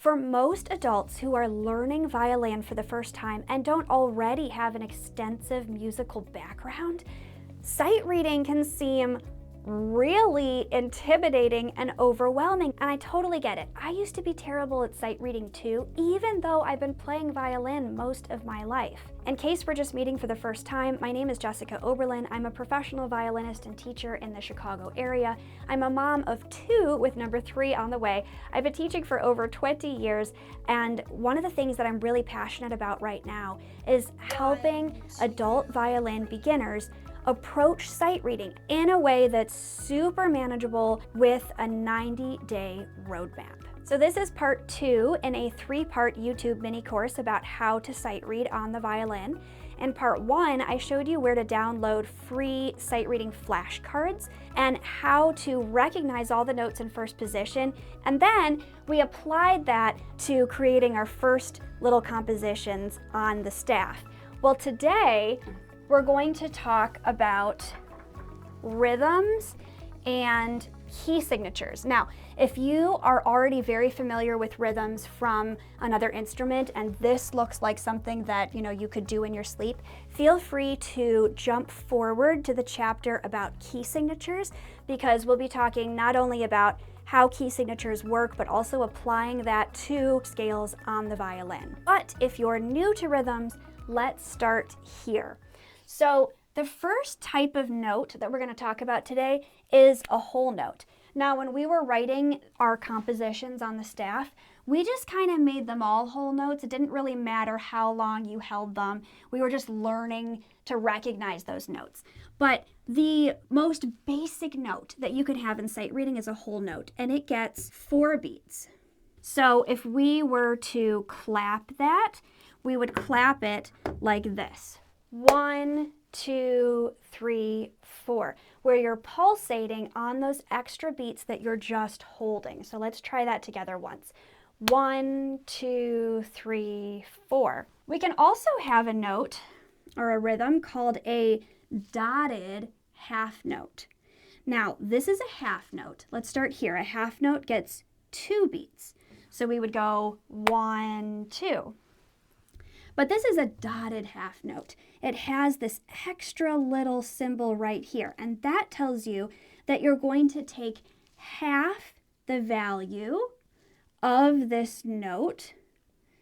For most adults who are learning violin for the first time and don't already have an extensive musical background, sight reading can seem really intimidating and overwhelming, and I totally get it. I used to be terrible at sight reading too, even though I've been playing violin most of my life. In case we're just meeting for the first time, my name is Jessica Oberlin. I'm a professional violinist and teacher in the Chicago area. I'm a mom of 2 with number 3 on the way. I've been teaching for over 20 years, and one of the things that I'm really passionate about right now is helping adult violin beginners approach sight reading in a way that's super manageable with a 90-day roadmap. So this is part 2 in a 3-part YouTube mini course about how to sight read on the violin. In part 1, I showed you where to download free sight reading flashcards and how to recognize all the notes in first position. And then we applied that to creating our first little compositions on the staff. Well, today, we're going to talk about rhythms and key signatures. Now, if you are already very familiar with rhythms from another instrument and this looks like something that you could do in your sleep, feel free to jump forward to the chapter about key signatures, because we'll be talking not only about how key signatures work, but also applying that to scales on the violin. But if you're new to rhythms, let's start here. So the first type of note that we're going to talk about today is a whole note. Now, when we were writing our compositions on the staff, we just kind of made them all whole notes. It didn't really matter how long you held them. We were just learning to recognize those notes. But the most basic note that you can have in sight reading is a whole note, and it gets 4 beats. So if we were to clap that, we would clap it like this. 1, 2, 3, 4, where you're pulsating on those extra beats that you're just holding. So let's try that together once. 1, 2, 3, 4. We can also have a note or a rhythm called a dotted half note. Now, this is a half note. Let's start here. A half note gets 2 beats. So we would go 1, 2. But this is a dotted half note. It has this extra little symbol right here, and that tells you that you're going to take half the value of this note.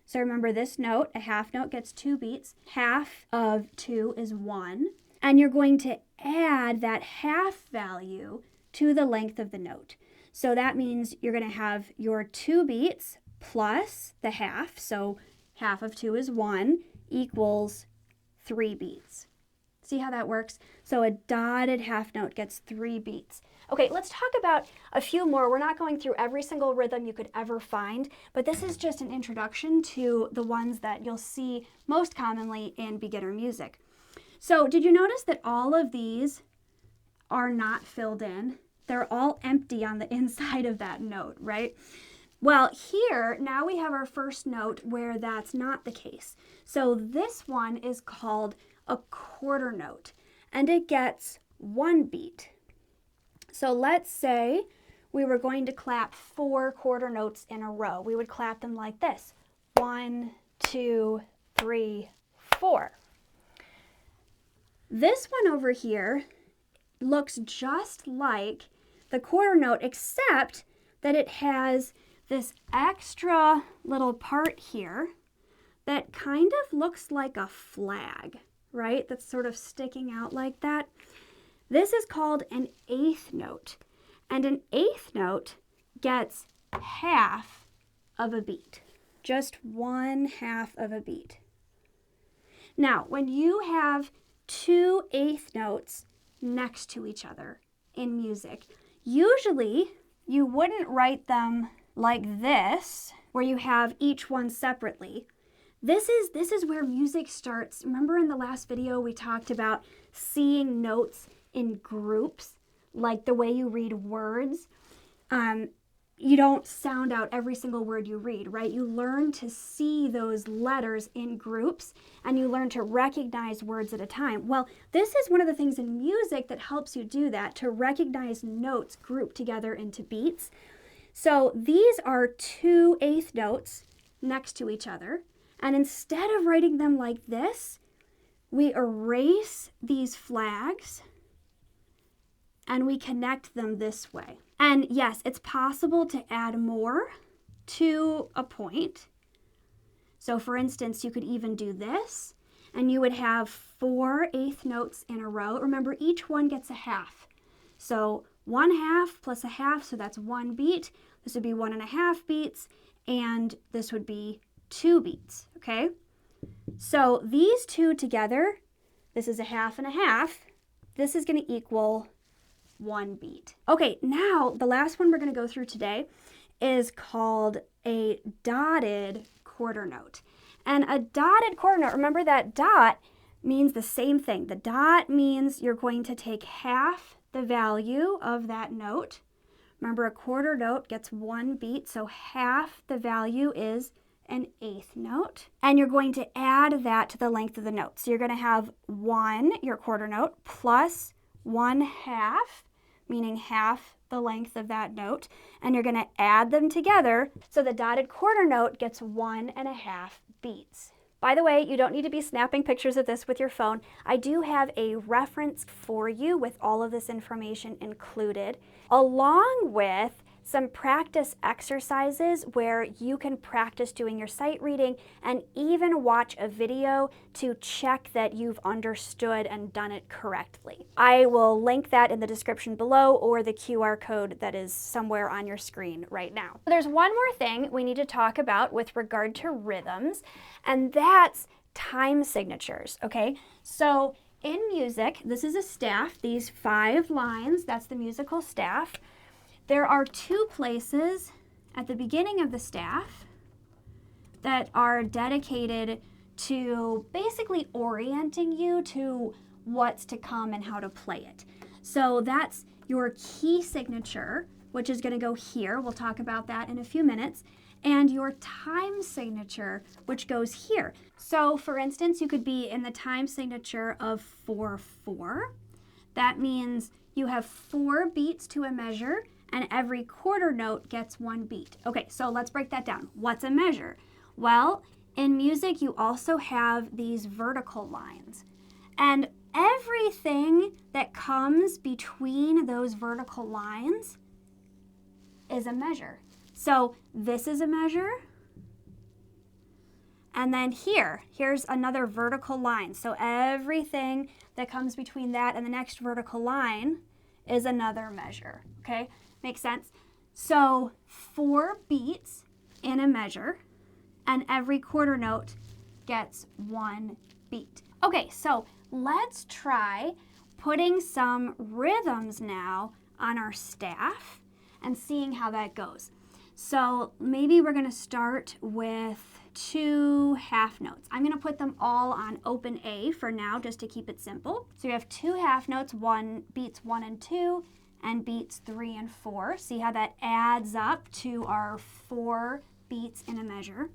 So remember, this note, a half note gets 2 beats. Half of 2 is 1, and you're going to add that half value to the length of the note. So that means you're going to have your 2 beats plus the half, so half of 2 is 1, equals 3 beats. See how that works? So a dotted half note gets 3 beats. Okay, let's talk about a few more. We're not going through every single rhythm you could ever find, but this is just an introduction to the ones that you'll see most commonly in beginner music. So did you notice that all of these are not filled in? They're all empty on the inside of that note, right? Well, here, now we have our first note where that's not the case. So this one is called a quarter note, and it gets 1 beat. So let's say we were going to clap 4 quarter notes in a row. We would clap them like this. 1, 2, 3, 4. This one over here looks just like the quarter note, except that it has this extra little part here that kind of looks like a flag, right? That's sort of sticking out like that. This is called an 8th note, and an 8th note gets half of a beat, just 1/2 of a beat. Now, when you have 2 8th notes next to each other in music, usually you wouldn't write them like this, where you have each one separately. This is where music starts. Remember in the last video we talked about seeing notes in groups, like the way you read words. You don't sound out every single word you read, right? You learn to see those letters in groups, and you learn to recognize words at a time. Well, this is one of the things in music that helps you do that, to recognize notes grouped together into beats. So these are 2/8 notes next to each other. And instead of writing them like this, we erase these flags and we connect them this way. And yes, it's possible to add more to a point. So for instance, you could even do this, and you would have 4/8 notes in a row. Remember, each one gets a half. So 1/2 plus a half, so that's 1 beat. This would be 1.5 beats, and this would be 2 beats, okay? So these two together, this is a half and a half. This is gonna equal 1 beat. Okay, now the last one we're gonna go through today is called a dotted quarter note. And a dotted quarter note, remember that dot means the same thing. The dot means you're going to take half the value of that note. Remember, a quarter note gets 1 beat, so half the value is an 1/8 note. And you're going to add that to the length of the note. So you're going to have 1, your quarter note, plus 1/2, meaning half the length of that note, and you're going to add them together, so the dotted quarter note gets 1.5 beats. By the way, you don't need to be snapping pictures of this with your phone. I do have a reference for you with all of this information included, along with some practice exercises where you can practice doing your sight reading and even watch a video to check that you've understood and done it correctly. I will link that in the description below or the QR code that is somewhere on your screen right now. There's one more thing we need to talk about with regard to rhythms, and that's time signatures, okay? So in music, this is a staff, these 5 lines, that's the musical staff. There are 2 places at the beginning of the staff that are dedicated to basically orienting you to what's to come and how to play it. So that's your key signature, which is going to go here. We'll talk about that in a few minutes. And your time signature, which goes here. So for instance, you could be in the time signature of 4/4. That means you have 4 beats to a measure, and every quarter note gets 1 beat. Okay, so let's break that down. What's a measure? Well, in music, you also have these vertical lines. And everything that comes between those vertical lines is a measure. So this is a measure. And then here's another vertical line. So everything that comes between that and the next vertical line is another measure, okay? Makes sense? So 4 beats in a measure, and every quarter note gets 1 beat. Okay, so let's try putting some rhythms now on our staff and seeing how that goes. So maybe we're gonna start with 2 half notes. I'm gonna put them all on open A for now, just to keep it simple. So you have 2 half notes, beats 1 and 2, and beats 3 and 4. See how that adds up to our 4 beats in a measure.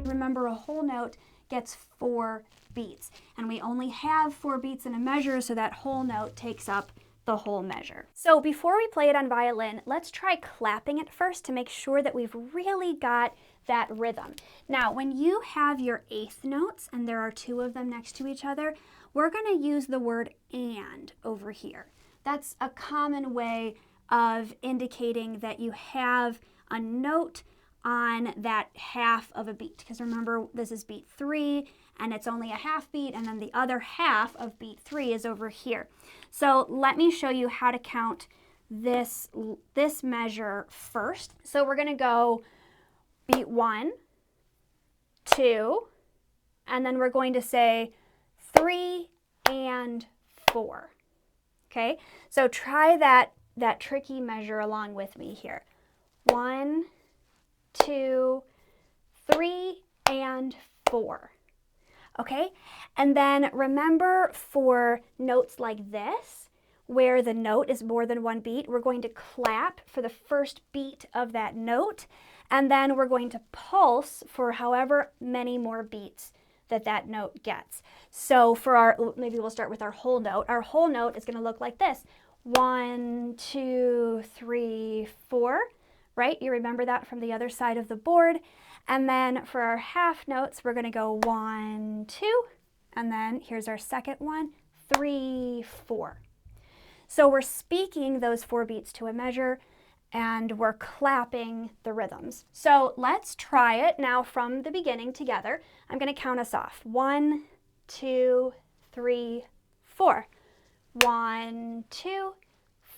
Remember, a whole note gets 4 beats, and we only have 4 beats in a measure, so that whole note takes up the whole measure. So before we play it on violin, let's try clapping it first to make sure that we've really got that rhythm. Now, when you have your 1/8 notes, and there are 2 of them next to each other, we're gonna use the word and over here. That's a common way of indicating that you have a note on that half of a beat, because remember, this is beat 3, and it's only a half beat, and then the other half of beat 3 is over here. So let me show you how to count this measure first. So we're gonna go beat 1, 2, and then we're going to say 3 and 4. Okay, so try that tricky measure along with me here. 1, 2, 3, and 4. Okay, and then remember, for notes like this, where the note is more than 1 beat, we're going to clap for the first beat of that note, And then we're going to pulse for however many more beats that note gets. So for our, maybe we'll start with our whole note. Our whole note is going to look like this. 1, 2, 3, 4, right? You remember that from the other side of the board. And then for our half notes, we're going to go 1, 2, and then here's our second one, 3, 4. So we're speaking those 4 beats to a measure, and we're clapping the rhythms. So let's try it now from the beginning together. I'm going to count us off. 1, 2, 3, 4. 1, 2,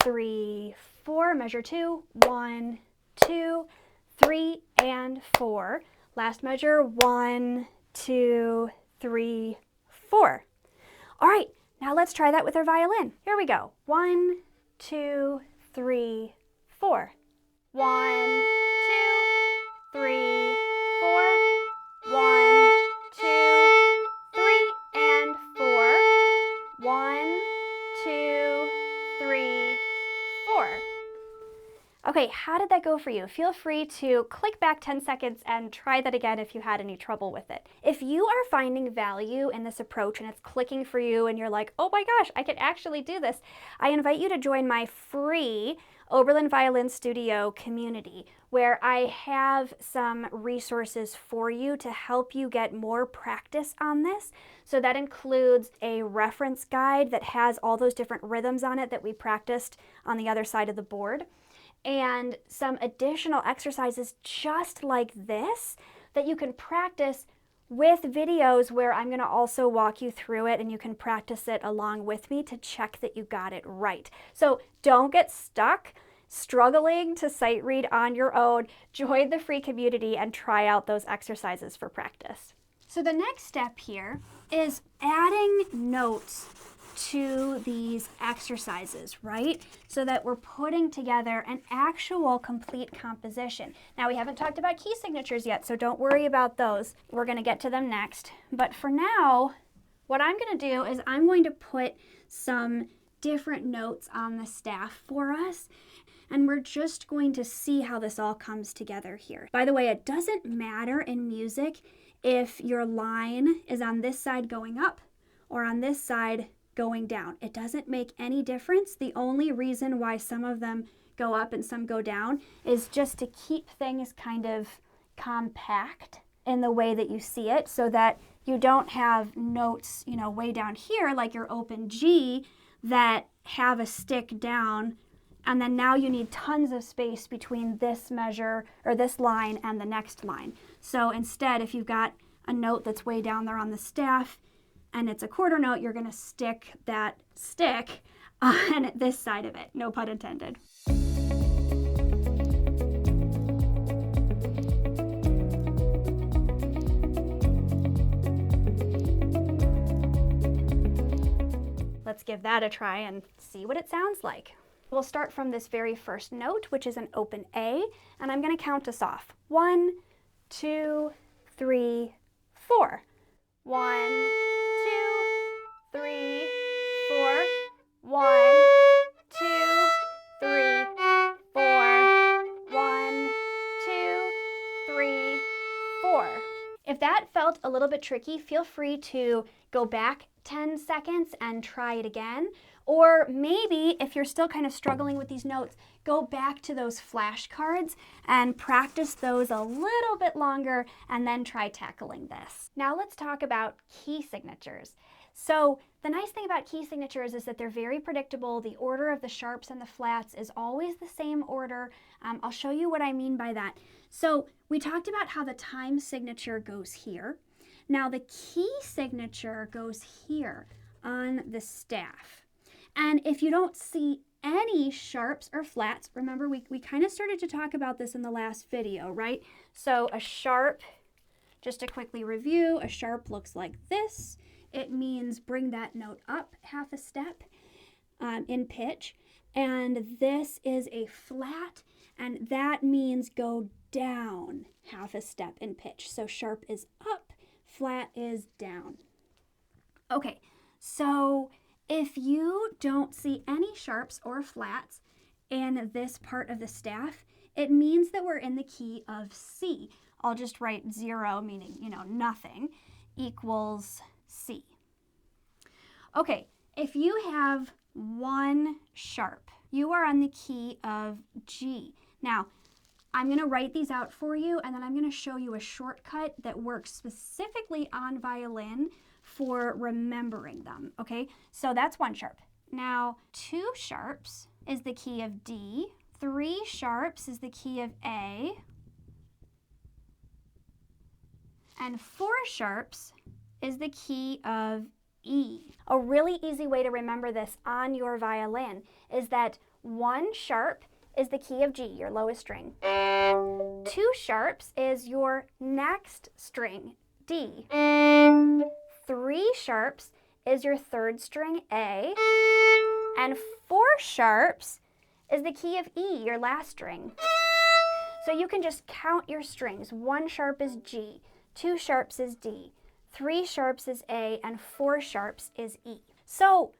3, 4. Measure 2. 1, 2, 3, and 4. Last measure. 1, 2, 3, 4. All right, now let's try that with our violin. Here we go. 1, 2, 3, 4. 1, 2, 3, 4. 1, 2, 3, and 4. 1, 2, 3, 4. Okay, how did that go for you? Feel free to click back 10 seconds and try that again if you had any trouble with it. If you are finding value in this approach and it's clicking for you and you're like, oh my gosh, I can actually do this, I invite you to join my free Oberlin Violin Studio community, where I have some resources for you to help you get more practice on this. So that includes a reference guide that has all those different rhythms on it that we practiced on the other side of the board, and some additional exercises just like this that you can practice with videos where I'm going to also walk you through it, and you can practice it along with me to check that you got it right. So don't get stuck struggling to sight read on your own. Join the free community and try out those exercises for practice. So the next step here is adding notes to these exercises, right? So that we're putting together an actual complete composition. Now, we haven't talked about key signatures yet, so don't worry about those. We're going to get to them next. But for now, what I'm going to do is I'm going to put some different notes on the staff for us, and we're just going to see how this all comes together here. By the way, it doesn't matter in music if your line is on this side going up or on this side going down. It doesn't make any difference. The only reason why some of them go up and some go down is just to keep things kind of compact in the way that you see it, so that you don't have notes, you know, way down here like your open G that have a stick down, and then now you need tons of space between this measure or this line and the next line. So instead, if you've got a note that's way down there on the staff and it's a quarter note, you're going to stick that stick on this side of it. No pun intended. Let's give that a try and see what it sounds like. We'll start from this very first note, which is an open A, and I'm going to count us off. 1, 2, 3, 4. 1, 2, 3, 4. 1, 2, 3, 4. 1, 2, 3, 4. If that felt a little bit tricky, feel free to go back 10 seconds and try it again. Or maybe if you're still kind of struggling with these notes, go back to those flashcards and practice those a little bit longer and then try tackling this. Now let's talk about key signatures. So the nice thing about key signatures is that they're very predictable. The order of the sharps and the flats is always the same order. I'll show you what I mean by that. So we talked about how the time signature goes here. Now the key signature goes here on the staff. And if you don't see any sharps or flats, remember we kind of started to talk about this in the last video, right? So a sharp, just to quickly review, a sharp looks like this. It means bring that note up half a step in pitch. And this is a flat, and that means go down half a step in pitch. So sharp is up, flat is down. Okay, so if you don't see any sharps or flats in this part of the staff, it means that we're in the key of C. I'll just write 0, meaning, nothing, equals C. Okay, if you have 1 sharp, you are on the key of G. Now, I'm going to write these out for you, and then I'm going to show you a shortcut that works specifically on violin for remembering them, okay? So that's 1 sharp. Now, 2 sharps is the key of D, 3 sharps is the key of A, and 4 sharps is the key of E. A really easy way to remember this on your violin is that 1 sharp is the key of G, your lowest string. 2 sharps is your next string, D. 3 sharps is your 3rd string, A. And 4 sharps is the key of E, your last string. So you can just count your strings. 1 sharp is G, 2 sharps is D, 3 sharps is A, and 4 sharps is E. So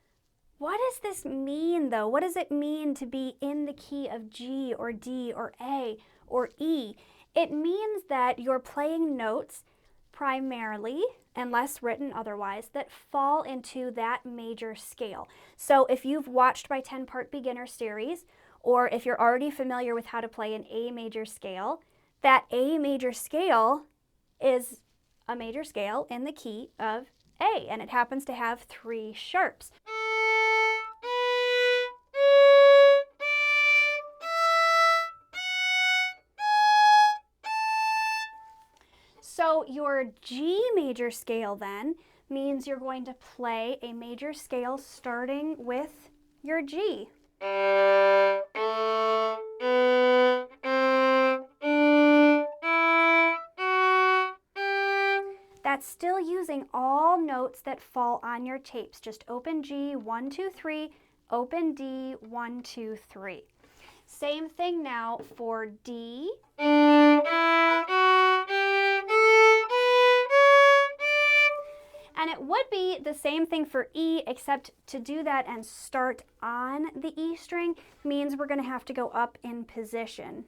what does this mean, though? What does it mean to be in the key of G or D or A or E? It means that you're playing notes primarily, unless written otherwise, that fall into that major scale. So if you've watched my 10-part beginner series, or if you're already familiar with how to play an A major scale, that A major scale is a major scale in the key of A, and it happens to have 3 sharps. So your G major scale then means you're going to play a major scale starting with your G. That's still using all notes that fall on your tapes. Just open G, 1, 2, 3, open D, 1, 2, 3. Same thing now for D. And it would be the same thing for E, except to do that and start on the E string means we're going to have to go up in position.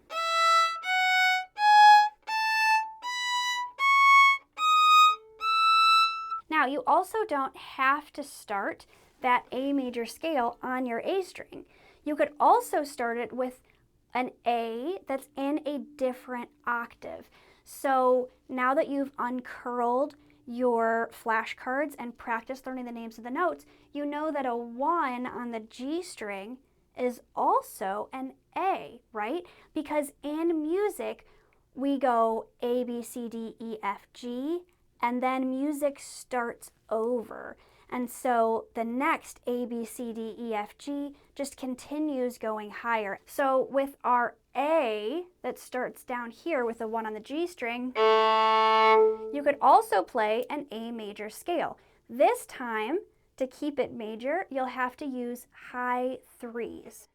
Now, you also don't have to start that A major scale on your A string. You could also start it with an A that's in a different octave. So now that you've uncurled your flashcards and practiced learning the names of the notes, you know that a 1 on the G string is also an A, right? Because in music, we go A, B, C, D, E, F, G, and then music starts over. And so the next A, B, C, D, E, F, G just continues going higher. So with our A that starts down here with a 1 on the G string, you could also play an A major scale. This time, to keep it major, you'll have to use high 3s.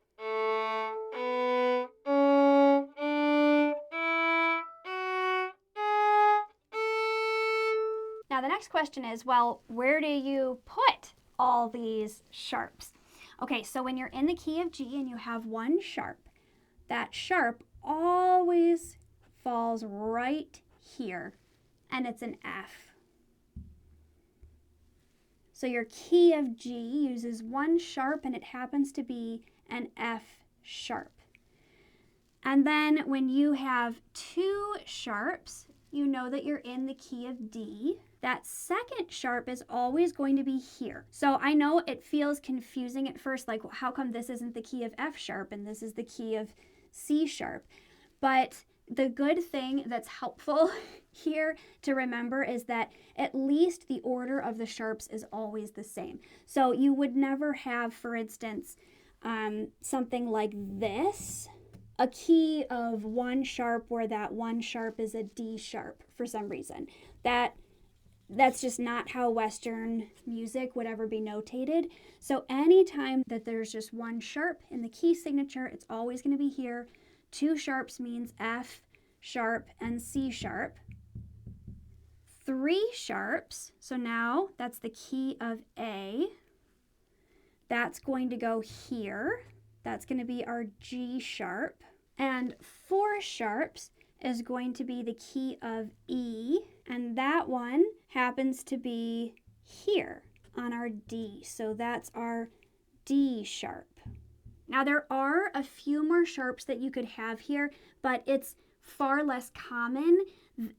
Now the next question is, well, where do you put all these sharps? Okay, so when you're in the key of G and you have 1 sharp, that sharp always falls right here, and it's an F. So your key of G uses 1 sharp, and it happens to be an F sharp. And then when you have 2 sharps, you know that you're in the key of D. That 2nd sharp is always going to be here. So I know it feels confusing at first, like how come this isn't the key of F sharp and this is the key of C sharp? But the good thing that's helpful here to remember is that at least the order of the sharps is always the same. So you would never have, for instance, something like this, a key of 1 sharp where that 1 sharp is a D sharp for some reason. That's just not how Western music would ever be notated. So anytime that there's just 1 sharp in the key signature, it's always going to be here. 2 sharps means F sharp and C sharp. 3 sharps, so now that's the key of A. That's going to go here. That's going to be our G sharp. And 4 sharps is going to be the key of E, and that one happens to be here on our D. So that's our D sharp. Now there are a few more sharps that you could have here, but it's far less common,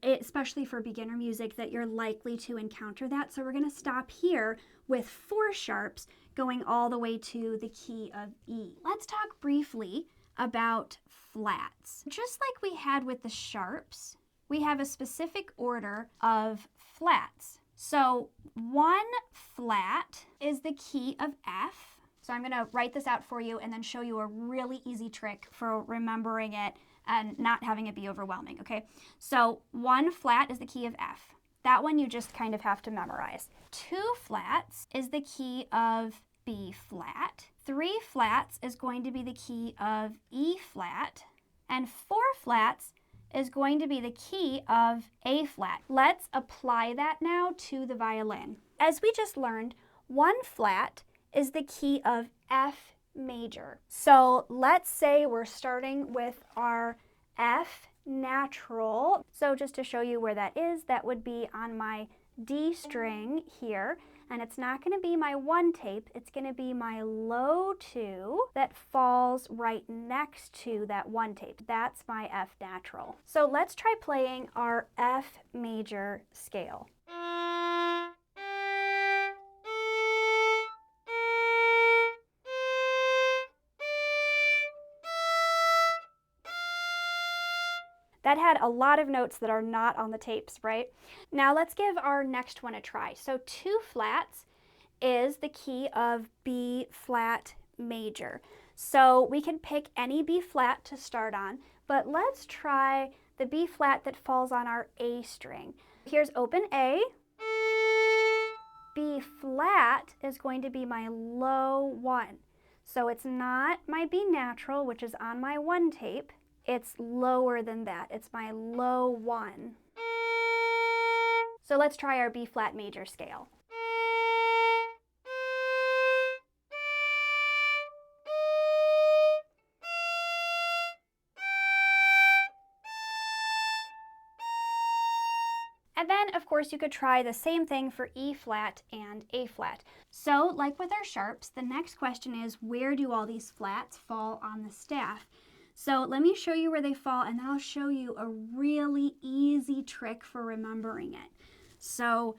especially for beginner music, that you're likely to encounter that. So we're going to stop here with 4 sharps going all the way to the key of E. Let's talk briefly about flats. Just like we had with the sharps, we have a specific order of flats. So 1 flat is the key of F. So I'm going to write this out for you and then show you a really easy trick for remembering it and not having it be overwhelming, okay? So 1 flat is the key of F. That one you just kind of have to memorize. 2 flats is the key of B flat. 3 flats is going to be the key of E flat. And 4 flats is going to be the key of A flat. Let's apply that now to the violin. As we just learned, 1 flat is the key of F major. So let's say we're starting with our F natural. So just to show you where that is, that would be on my D string here, and it's not going to be my 1 tape, it's going to be my low 2 that falls right next to that 1 tape. That's my F natural. So let's try playing our F major scale. That had a lot of notes that are not on the tapes, right? Now let's give our next one a try. So 2 flats is the key of B flat major. So we can pick any B flat to start on, but let's try the B flat that falls on our A string. Here's open A. B flat is going to be my low 1. So it's not my B natural, which is on my 1 tape. It's lower than that. It's my low 1. So let's try our B flat major scale. And then, of course, you could try the same thing for E flat and A flat. So, like with our sharps, the next question is, where do all these flats fall on the staff? So let me show you where they fall, and then I'll show you a really easy trick for remembering it. So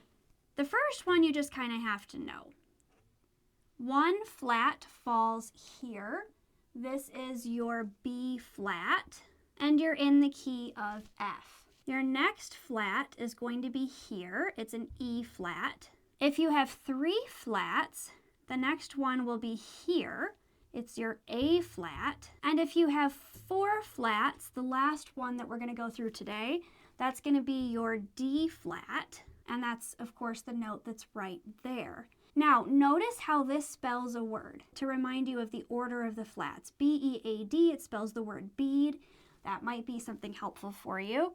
the first one you just kind of have to know. 1 flat falls here. This is your B flat, and you're in the key of F. Your next flat is going to be here. It's an E flat. If you have 3 flats, the next one will be here. It's your A flat. And if you have 4 flats, the last one that we're going to go through today, that's going to be your D flat. And that's, of course, the note that's right there. Now, notice how this spells a word to remind you of the order of the flats. B-E-A-D, it spells the word bead. That might be something helpful for you.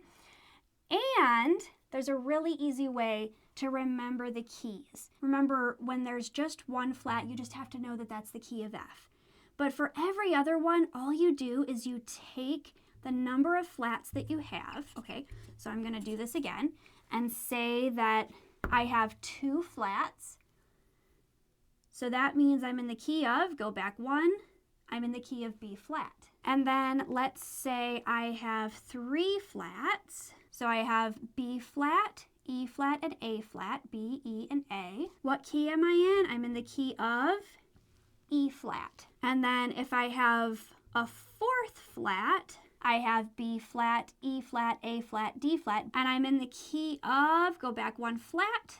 And there's a really easy way to remember the keys. Remember, when there's just 1 flat, you just have to know that that's the key of F. But for every other one, all you do is you take the number of flats that you have. Okay, so I'm going to do this again and say that I have 2 flats. So that means I'm in the key of, go back 1, I'm in the key of B flat. And then let's say I have 3 flats. So I have B flat, E flat, and A flat, B, E, and A. What key am I in? I'm in the key of E flat. And then if I have a 4th flat, I have B flat, E flat, A flat, D flat, and I'm in the key of, go back 1 flat,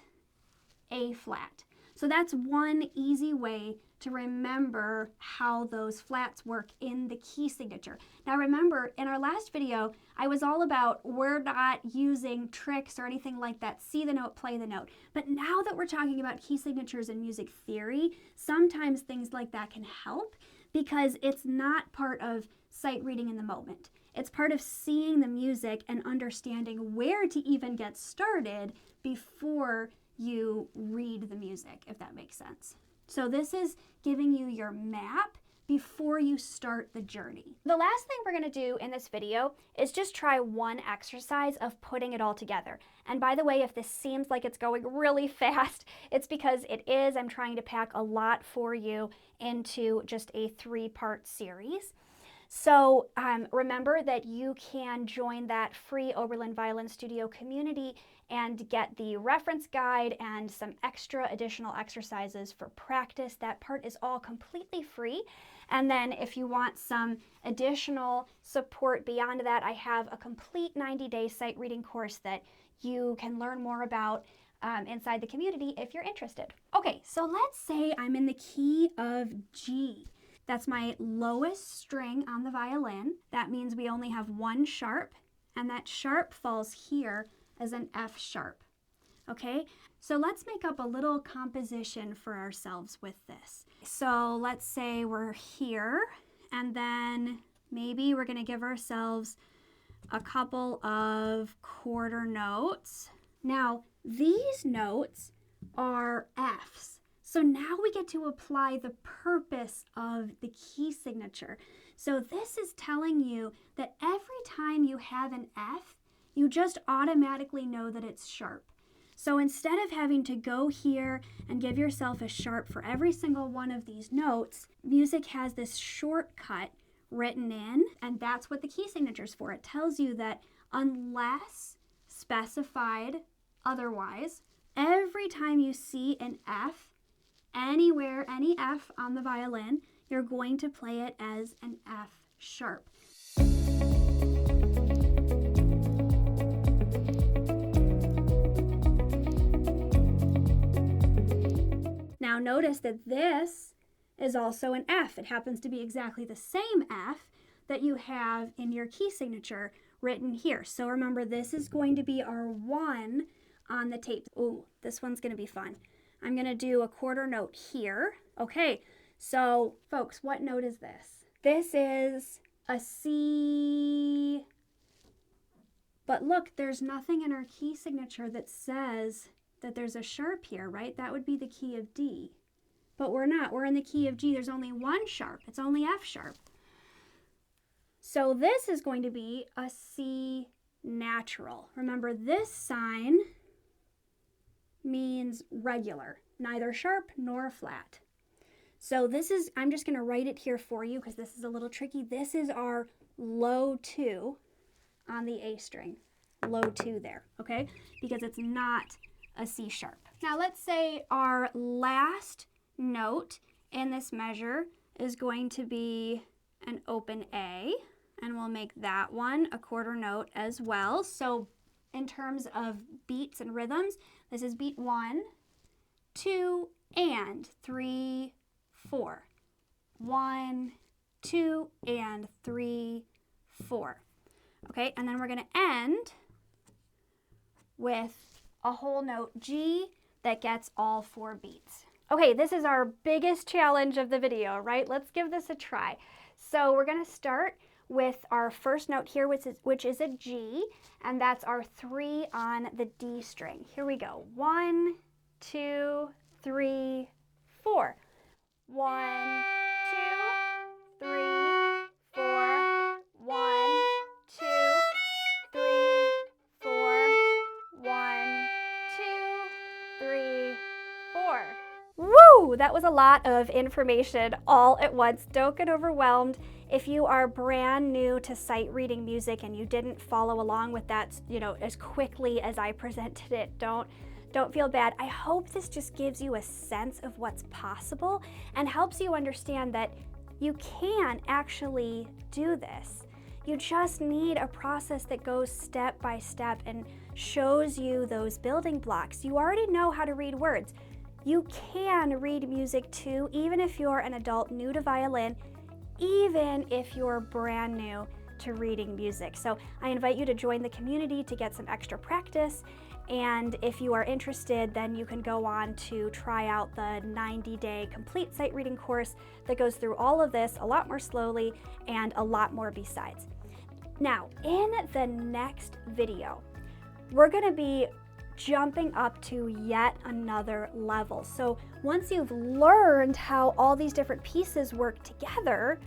A flat. So that's one easy way to remember how those flats work in the key signature. Now remember, in our last video, I was all about we're not using tricks or anything like that. See the note, play the note. But now that we're talking about key signatures and music theory, sometimes things like that can help because it's not part of sight reading in the moment. It's part of seeing the music and understanding where to even get started before you read the music, if that makes sense. So this is giving you your map before you start the journey. The last thing we're gonna do in this video is just try one exercise of putting it all together. And by the way, if this seems like it's going really fast, it's because it is. I'm trying to pack a lot for you into just a 3-part series. So remember that you can join that free Oberlin Violin Studio community and get the reference guide and some extra additional exercises for practice. That part is all completely free. And then if you want some additional support beyond that, I have a complete 90-day sight reading course that you can learn more about inside the community if you're interested. Okay, so let's say I'm in the key of G. That's my lowest string on the violin. That means we only have one sharp, and that sharp falls here as an F sharp. Okay, so let's make up a little composition for ourselves with this. So let's say we're here, and then maybe we're gonna give ourselves a couple of quarter notes. Now, these notes are Fs. So now we get to apply the purpose of the key signature. So this is telling you that every time you have an F, you just automatically know that it's sharp. So instead of having to go here and give yourself a sharp for every single one of these notes, music has this shortcut written in, and that's what the key signature is for. It tells you that unless specified otherwise, every time you see an F, anywhere, any F on the violin, you're going to play it as an F sharp. Now notice that this is also an F. It happens to be exactly the same F that you have in your key signature written here. So remember, this is going to be our 1 on the tape. Ooh, this one's going to be fun. I'm going to do a quarter note here. Okay, so folks, what note is this? This is a C. But look, there's nothing in our key signature that says that there's a sharp here, right? That would be the key of D. But we're not. We're in the key of G. There's only one sharp. It's only F sharp. So this is going to be a C natural. Remember, this sign means regular, neither sharp nor flat. So this is, I'm just going to write it here for you because this is a little tricky. This is our low 2 on the A string. Low 2 there, okay? Because it's not a C sharp. Now let's say our last note in this measure is going to be an open A, and we'll make that one a quarter note as well. So in terms of beats and rhythms, this is beat 1, 2, and 3, 4. 1, 2, and 3, 4. Okay, and then we're going to end with a whole note G that gets all 4 beats. Okay, this is our biggest challenge of the video, right? Let's give this a try. So we're going to start with our first note here, which is a G, and that's our 3 on the D string. Here we go. 1, 2, 3, 4. 1, 2, 3, 4. 1, 2, 3, 4. 1, 2, 3, 4. Woo! That was a lot of information all at once. Don't get overwhelmed. If you are brand new to sight reading music and you didn't follow along with that, as quickly as I presented it, don't feel bad. I hope this just gives you a sense of what's possible and helps you understand that you can actually do this. You just need a process that goes step by step and shows you those building blocks. You already know how to read words. You can read music too, even if you're an adult new to violin, even if you're brand new to reading music. So I invite you to join the community to get some extra practice. And if you are interested, then you can go on to try out the 90-day complete sight reading course that goes through all of this a lot more slowly and a lot more besides. Now, in the next video, we're going to be jumping up to yet another level. So once you've learned how all these different pieces work together,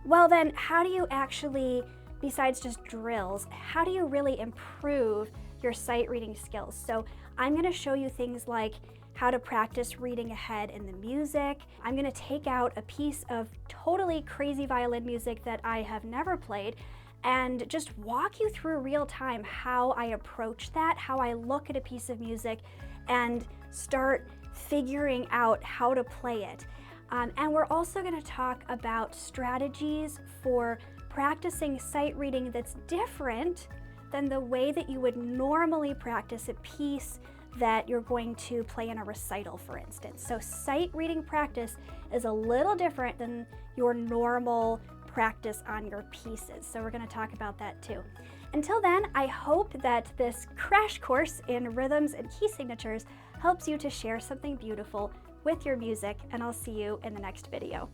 well then how do you actually, besides just drills, how do you really improve your sight reading skills? So I'm going to show you things like how to practice reading ahead in the music. I'm going to take out a piece of totally crazy violin music that I have never played and just walk you through real time how I approach that, how I look at a piece of music and start figuring out how to play it. And we're also going to talk about strategies for practicing sight reading that's different than the way that you would normally practice a piece that you're going to play in a recital, for instance. So sight reading practice is a little different than your normal practice on your pieces. So we're going to talk about that too. Until then, I hope that this crash course in rhythms and key signatures helps you to share something beautiful with your music, and I'll see you in the next video.